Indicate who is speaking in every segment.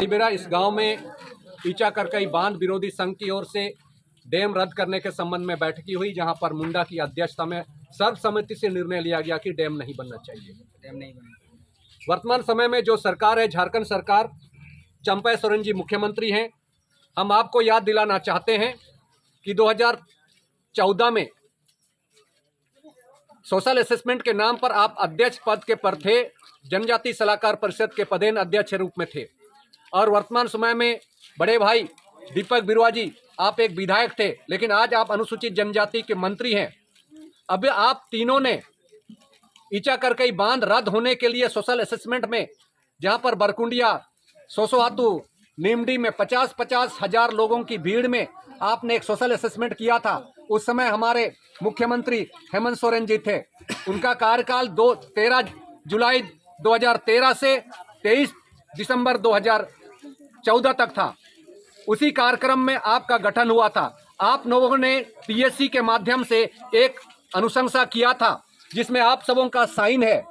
Speaker 1: मेरा इस गांव में ईचा करकई बांध विरोधी संघ की ओर से डैम रद्द करने के संबंध में बैठकी हुई, जहां पर मुंडा की अध्यक्षता में सर्वसम्मति से निर्णय लिया गया कि डैम नहीं बनना चाहिए। वर्तमान समय में जो सरकार है, झारखंड सरकार, चंपा सोरेन जी मुख्यमंत्री हैं। हम आपको याद दिलाना चाहते हैं कि 2014 में सोशल असेसमेंट के नाम पर आप अध्यक्ष पद के पर थे, जनजाति सलाहकार परिषद के पदेन अध्यक्ष रूप में थे। और वर्तमान समय में बड़े भाई दीपक बिरुआ जी, आप एक विधायक थे, लेकिन आज आप अनुसूचित जनजाति के मंत्री हैं। अब आप तीनों ने ईचा करकई बांध रद्द होने के लिए सोशल असेसमेंट में, जहां पर बरकुंडिया, सोसोहातू, नीमडी में 50-50 हजार लोगों की भीड़ में आपने एक सोशल असेसमेंट किया था। उस समय हमारे मुख्यमंत्री हेमंत सोरेन जी थे। उनका कार्यकाल 13 जुलाई 2013 से 23 दिसंबर 2014 तक था। उसी कार्यक्रम में आपका गठन हुआ था। आप लोगों ने पीएससी के माध्यम से एक अनुशंसा किया था, जिसमें आप सबों का साइन है।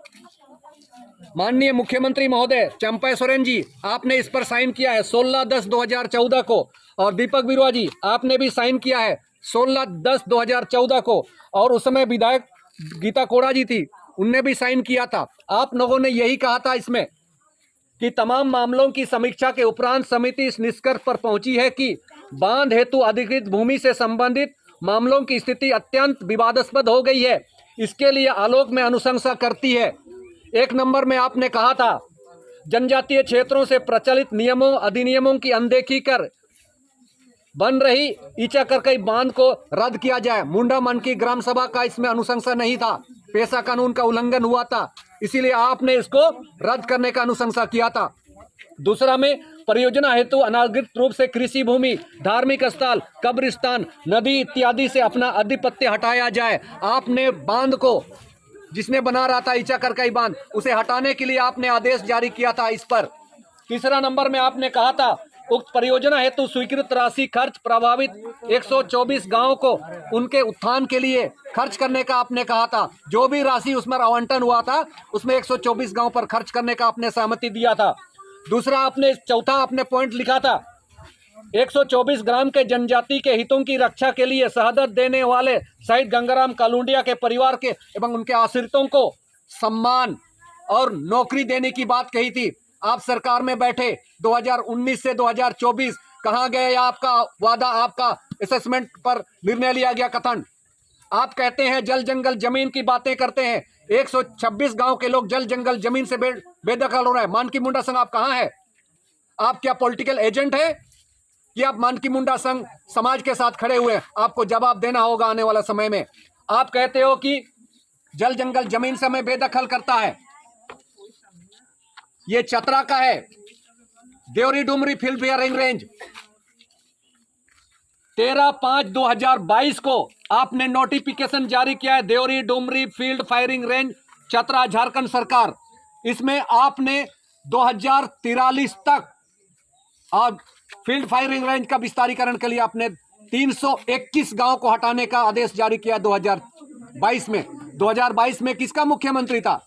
Speaker 1: माननीय मुख्यमंत्री महोदय चंपा सोरेन जी, आपने इस पर साइन किया है 16/10/2014 को, और दीपक बिरुआ जी, आपने भी साइन किया है 16/10/2014 को, और उस समय विधायक गीता कोड़ा जी थी, उनने भी साइन किया था। आप लोगों ने यही कहा था इसमें कि तमाम मामलों की समीक्षा के उपरांत समिति इस निष्कर्ष पर पहुंची है कि बांध हेतु अधिकृत भूमि से संबंधित मामलों की स्थिति अत्यंत विवादास्पद हो गई है। इसके लिए आलोक में अनुशंसा करती है। 1 नंबर में आपने कहा था, जनजातीय क्षेत्रों से प्रचलित नियमों अधिनियमों की अनदेखी कर बन रही ईचा करकई बांध को रद्द किया जाए। मुंडा मन की ग्राम सभा का इसमें अनुशंसा नहीं था, पेशा कानून का उल्लंघन हुआ था, इसीलिए आपने इसको रद्द करने का अनुशंसा किया था। दूसरा में, परियोजना हेतु अनाधिकृत रूप से कृषि भूमि, धार्मिक स्थल, कब्रिस्तान, नदी इत्यादि से अपना आधिपत्य हटाया जाए। आपने बांध को, जिसने बना रहा था ईचा करकई बांध, उसे हटाने के लिए आपने आदेश जारी किया था इस पर। तीसरा नंबर में आपने कहा था, उक्त परियोजना हेतु स्वीकृत राशि खर्च प्रभावित 124 गांवों को उनके उत्थान के लिए खर्च करने का आपने कहा था। जो भी राशि उसमें आवंटन हुआ था, उसमें 124 गांव पर खर्च करने का आपने सहमति दिया था। दूसरा, आपने चौथा आपने पॉइंट लिखा था, 124 ग्राम के जनजाति के हितों की रक्षा के लिए शहादत देने वाले शहीद गंगाराम कालुंडिया के परिवार के एवं उनके आश्रितों को सम्मान और नौकरी देने की बात कही थी। आप सरकार में बैठे 2019 से 2024, कहाँ गए आपका वादा? आपका असेसमेंट पर निर्णय लिया गया कथन। आप कहते हैं जल जंगल जमीन की बातें करते हैं, 126 गांव के लोग जल जंगल जमीन से बेदखल हो रहे हैं। मानकी मुंडा संघ आप कहाँ है? आप क्या पॉलिटिकल एजेंट है कि आप मानकी मुंडा संघ समाज के साथ खड़े हुए हैं? आपको जवाब देना होगा आने वाला समय में। आप कहते हो कि जल जंगल जमीन से हमें बेदखल करता है। ये चतरा का है, Deori Dumri field firing range. 13/5/2022 को आपने नोटिफिकेशन जारी किया है, Deori Dumri field firing range Chatra, Jharkhand सरकार। इसमें आपने 2043 तक और फील्ड फायरिंग रेंज का विस्तारीकरण के लिए आपने 321 गांव को हटाने का आदेश जारी किया 2022 में। 2022 में किसका मुख्यमंत्री था?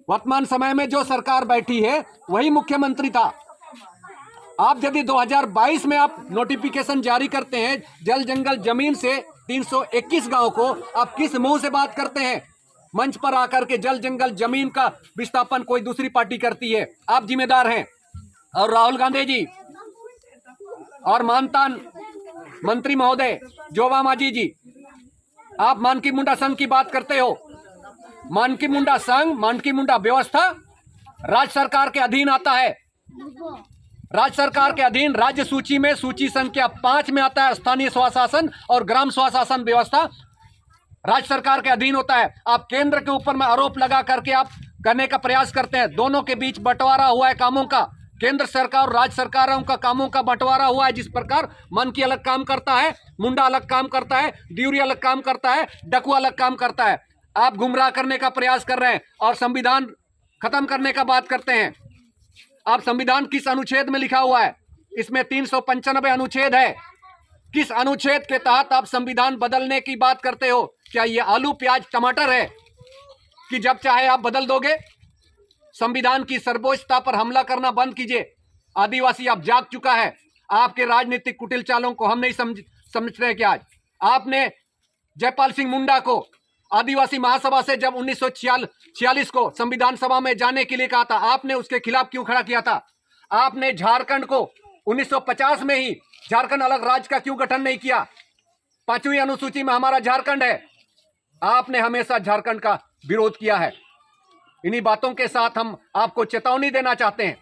Speaker 1: वर्तमान समय में जो सरकार बैठी है वही मुख्यमंत्री था। आप यदि 2022 में आप नोटिफिकेशन जारी करते हैं जल जंगल जमीन से 321 गांव को, आप किस मुंह से बात करते हैं? मंच पर आकर के जल जंगल जमीन का विस्थापन कोई दूसरी पार्टी करती है, आप जिम्मेदार हैं। और राहुल गांधी जी और मानतान मंत्री महोदय जोबा मांझी जी, आप मानकी मुंडा संघ की बात करते हो। मानकी मुंडा संघ, मानकी मुंडा व्यवस्था राज्य सरकार के अधीन आता है। राज्य सरकार के अधीन राज्य सूची में सूची संख्या 5 में आता है। स्थानीय स्वशासन और ग्राम स्वशासन व्यवस्था राज्य सरकार के अधीन होता है। आप केंद्र के ऊपर में आरोप लगा करके आप करने का प्रयास करते हैं। दोनों के बीच बंटवारा हुआ है कामों का, केंद्र सरकार और राज्य सरकारों का कामों का बंटवारा हुआ है। जिस प्रकार मन की अलग काम करता है, मुंडा अलग काम करता है, दियूरी अलग काम करता है, डकुआ अलग काम करता है। आप गुमराह करने का प्रयास कर रहे हैं और संविधान खत्म करने का बात करते हैं। आप संविधान किस अनुच्छेद में लिखा हुआ है? इसमें 395 अनुच्छेद है। किस अनुच्छेद के तहत आप संविधान बदलने की बात करते हो? क्या ये आलू प्याज टमाटर है कि जब चाहे आप बदल दोगे? संविधान की सर्वोच्चता पर हमला करना बंद कीजिए। आदिवासी अब जाग चुका है। आपके राजनीतिक कुटिल चालों को हम नहीं समझ रहे कि आज आपने जयपाल सिंह मुंडा को आदिवासी महासभा से जब 1946 को संविधान सभा में जाने के लिए कहा था, आपने उसके खिलाफ क्यों खड़ा किया था? आपने झारखंड को 1950 में ही झारखंड अलग राज्य का क्यों गठन नहीं किया? 5वीं अनुसूची में हमारा झारखंड है। आपने हमेशा झारखंड का विरोध किया है। इन्हीं बातों के साथ हम आपको चेतावनी देना चाहते हैं।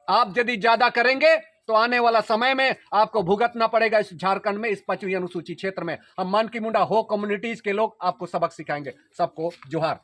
Speaker 1: आप यदि ज्यादा करेंगे तो आने वाला समय में आपको भुगतना पड़ेगा इस झारखंड में, इस 5वीं अनुसूची क्षेत्र में। हम मानकी मुंडा हो कम्युनिटीज के लोग आपको सबक सिखाएंगे। सबको जोहार।